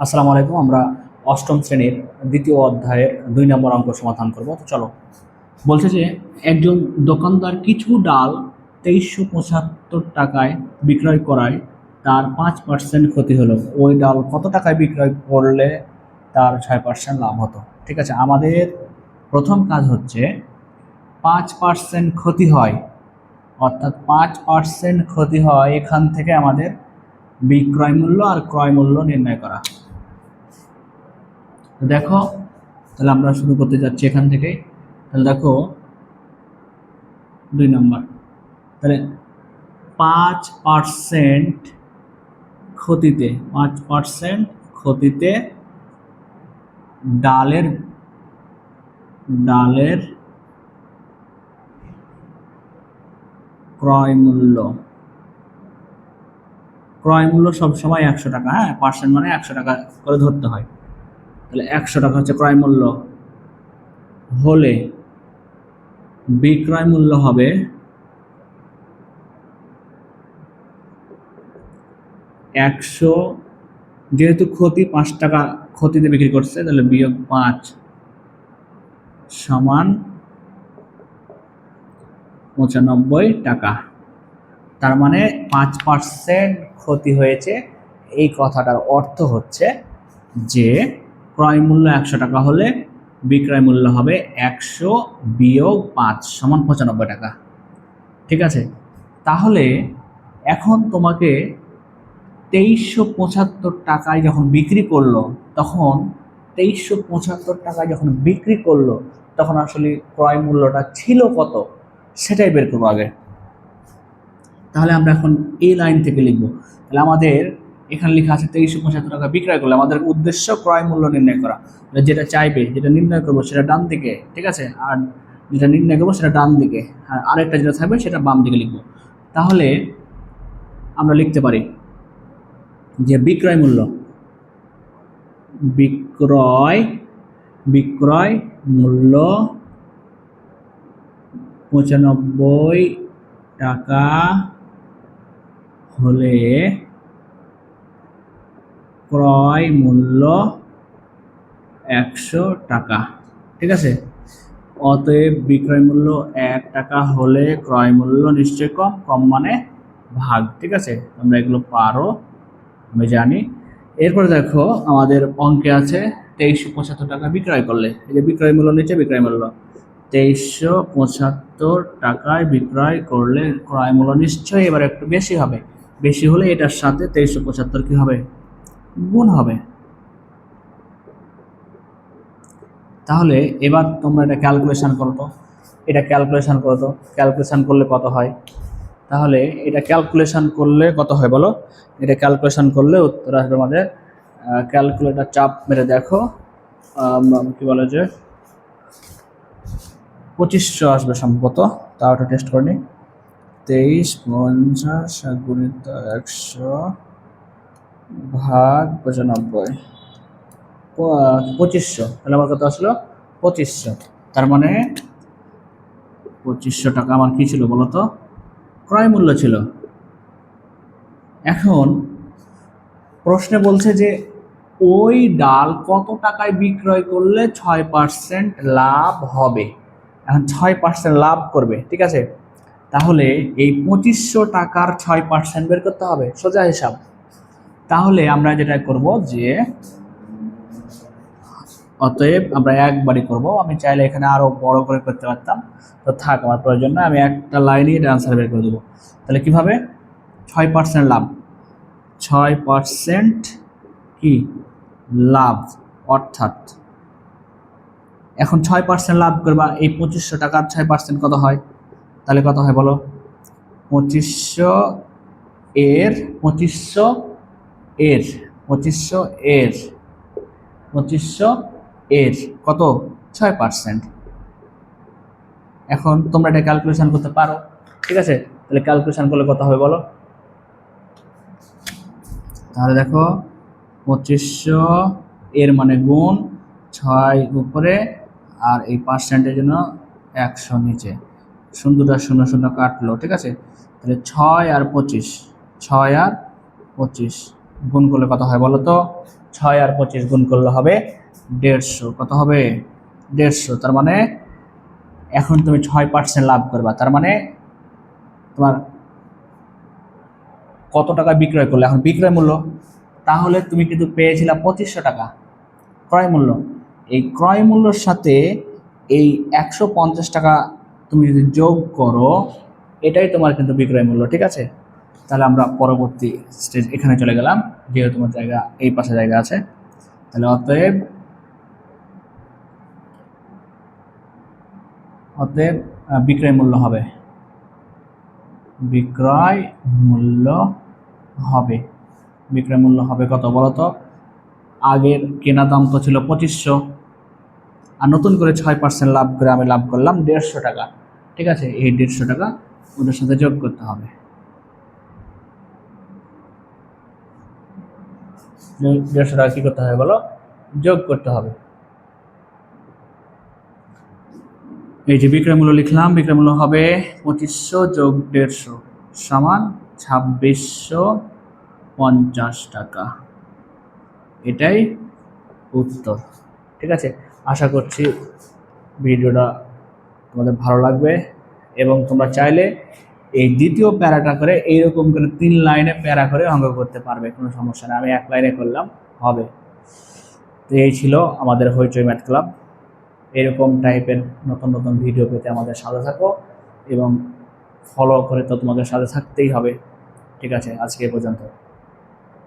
আসসালামু আলাইকুম। আমরা অষ্টম শ্রেণীর দ্বিতীয় অধ্যায়ের ২ নম্বর অঙ্ক সমাধান করব। তো চলো। বলছে যে একজন দোকানদার কিছু ডাল ২৩৭৫ টাকায় বিক্রয় করায় তার ৫% ক্ষতি হলো। ওই ডাল কত টাকায় বিক্রয় করলে তার ৬% লাভ হতো? ঠিক আছে, আমাদের প্রথম কাজ হচ্ছে ৫% ক্ষতি হয়, অর্থাৎ ৫% ক্ষতি হয়, এখান থেকে আমাদের বিক্রয় মূল্য আর ক্রয় মূল্য নির্ণয় করা। দেখো, তাহলে আমরা শুরু করতে যাচ্ছি এখান থেকে। তাহলে দেখো ২ নম্বর, তাহলে ৫% ক্ষতিতে ৫% ক্ষতিতে ডালের ডালের ক্রয় মূল্য সবসময় ১০০ টাকা। হ্যাঁ, পার্সেন্ট মানে ১০০ টাকা করে ধরতে হয়। তাহলে ১০০ টাকা হচ্ছে ক্রয় মূল্য, হলে বিক্রয় মূল্য হবে ১০০, যেহেতু ক্ষতি ৫ টাকা ক্ষতিতে বিক্রি করছে, তাহলে বিয়োগ ৫ সমান ৯৫ টাকা। তার মানে ৫% ক্ষতি হয়েছে। এই কথাটার অর্থ হচ্ছে যে ক্রয় মূল্য ১০০ টাকা হলে বিক্রয় মূল্য হবে ১০০ বিয়োগ ৫ সমান ৯৫ টাকা। ঠিক আছে, তাহলে এখন তোমাকে ২৩৭৫ টাকায় যখন বিক্রি করলো, তখন ২৩৭৫ টাকায় যখন বিক্রি করলো, তখন আসলে ক্রয় মূল্যটা ছিল কত সেটাই বের করবো আগে। তাহলে আমরা এখন এই লাইন থেকে লিখব। তাহলে আমাদের এখানে লেখা আছে ২৩৭৫ টাকা বিক্রয় করলে, আমাদের উদ্দেশ্য ক্রয় মূল্য নির্ণয় করা। যেটা চাইবে, যেটা নির্ণয় করবো সেটা ডান দিকে, ঠিক আছে, আর যেটা নির্ণয় করবো সেটা ডান দিকে, আর আরেকটা যেটা থাকবে সেটা বাম দিকে লিখবো। তাহলে আমরা লিখতে পারি যে বিক্রয় মূল্য বিক্রয় মূল্য ৯৫ টাকা হলে ক্রয় মূল্য ১০০ টাকা। ঠিক আছে, অতএব বিক্রয় মূল্য ১ টাকা হলে ক্রয় মূল্য নিশ্চয়ই কম মানে ভাগ। ঠিক আছে, তোমরা এগুলো পারো, আমি জানি। এরপরে দেখো আমাদের অঙ্কে আছে ২৩৭৫ টাকা বিক্রয় করলে, এই যে বিক্রয় মূল্য নিচে বিক্রয় মূল্য, ২৩৭৫ টাকায় বিক্রয় করলে ক্রয় মূল্য নিশ্চয়ই এবার একটু বেশি হবে। বেশি হলে এটার সাথে ২৩৭৫ কি হবে? গুণ হবে। তাহলে এবার তোমরা এটা ক্যালকুলেশন করো তো, ক্যালকুলেশন করলে কত হয়? তাহলে এটা ক্যালকুলেশন করলে কত হয় বলো? এটা ক্যালকুলেশন করলে উত্তর আসবে আমাদের, ক্যালকুলেটর চাপ মেরে দেখো, কি বলে যে ২৫০০ আসবে সম্ভবত। তাও একটা টেস্ট করে নিই। ২৩৫০ গুণিত ১০০ ভাগ ৯৫, ২৫০০। তাহলে আমার কত আসলো? ২৫০০। তার মানে ২৫০০ টাকা আমার কি ছিল বলো তো? ক্রয় মূল্য ছিল। এখন প্রশ্নে বলছে যে ওই ডাল কত টাকায় বিক্রয় করলে ৬% লাভ হবে। এখন ৬% লাভ করবে, ঠিক আছে। তাহলে এই ২৫০০ টাকার ৬% বের করতে হবে, সোজা হিসাব। তাহলে আমরা যেটা করব যে অতএব আমরা একবারই করব। আমি চাইলে এখানে আরো বড় করে করতে পারতাম, তো থাক, আমার প্রয়োজন না, আমি একটা লাইনই এটা আনসার বের করে দেবো। তাহলে কিভাবে? ৬% লাভ, ৬% কি লাভ, অর্থাৎ এখন ৬% লাভ করবা, এই ২৫০০ টাকার ৬% কত হয়? তাহলে কত হয় বলো? ২৫০০ এর ২৫০০ এর ২৫০০ এর ২৫০০ এর কত? ৬%। এখন তোমরা এটা ক্যালকুলেশন করতে পারো, ঠিক আছে। তাহলে ক্যালকুলেশন করলে কত হবে বলো? তাহলে দেখো ২৫০০ এর মানে গুণ, ৬ উপরে, আর এই পার্সেন্টের জন্য ১০০ নিচে, শূন্যটা ০০ কাটলো, ঠিক আছে। তাহলে ৬ আর ২৫, ৬ আর ২৫, গুণ করলে কত হয় বলো তো? 6 আর 25 গুণ করলে হবে 150। কত হবে? 150। তার মানে এখন তুমি 6% লাভ করবা, তার মানে তোমার কত টাকা বিক্রয় করলে এখন বিক্রয় মূল্য, তাহলে তুমি কিন্তু পেয়েছিলা 2500 টাকা ক্রয় মূল্য। এই ক্রয় মূল্যর সাথে এই 150 টাকা তুমি যদি যোগ করো, এটাই তোমার কিন্তু বিক্রয় মূল্য। ঠিক আছে, তাহলে আমরা পরবর্তী স্টেজ এখানে চলে গেলাম, যেহেতু তোমার জায়গা এই পাশে জায়গা আছে। তাহলে অতএব বিক্রয় মূল্য হবে, বিক্রয় মূল্য হবে, বিক্রয় মূল্য হবে কত বলো তো? আগের কেনা দাম তো ছিল 2500, আর নতুন করে 6% লাভ করে আমি লাভ করলাম 150 টাকা। ঠিক আছে, এই 150 টাকা ওদের সাথে যোগ করতে হবে। 150 টাকা কি করতে হবে বলো? যোগ করতে হবে। এই যে বিক্রয় মূল্য লিখলাম, বিক্রয় মূল্য হবে 2500 যোগ 150 সমান 2650 টাকা। এটাই উত্তর। ঠিক আছে, আশা করছি ভিডিওটা তোমাদের ভালো লাগবে, এবং তোমরা চাইলে এই দ্বিতীয় প্যারাটা করে এইরকম করে 3 লাইনে প্যারা করে অঙ্ক করতে পারবে, কোনো সমস্যা নেই। আমি 1 লাইনে করলাম, হবে। তো এই ছিল আমাদের হইচই ম্যাথ ক্লাব। এরকম টাইপের নতুন নতুন ভিডিও পেতে আমাদের সাথে থাকো, এবং ফলো করে তো তোমাদের সাথে থাকতেই হবে। ঠিক আছে, আজকে এ পর্যন্ত।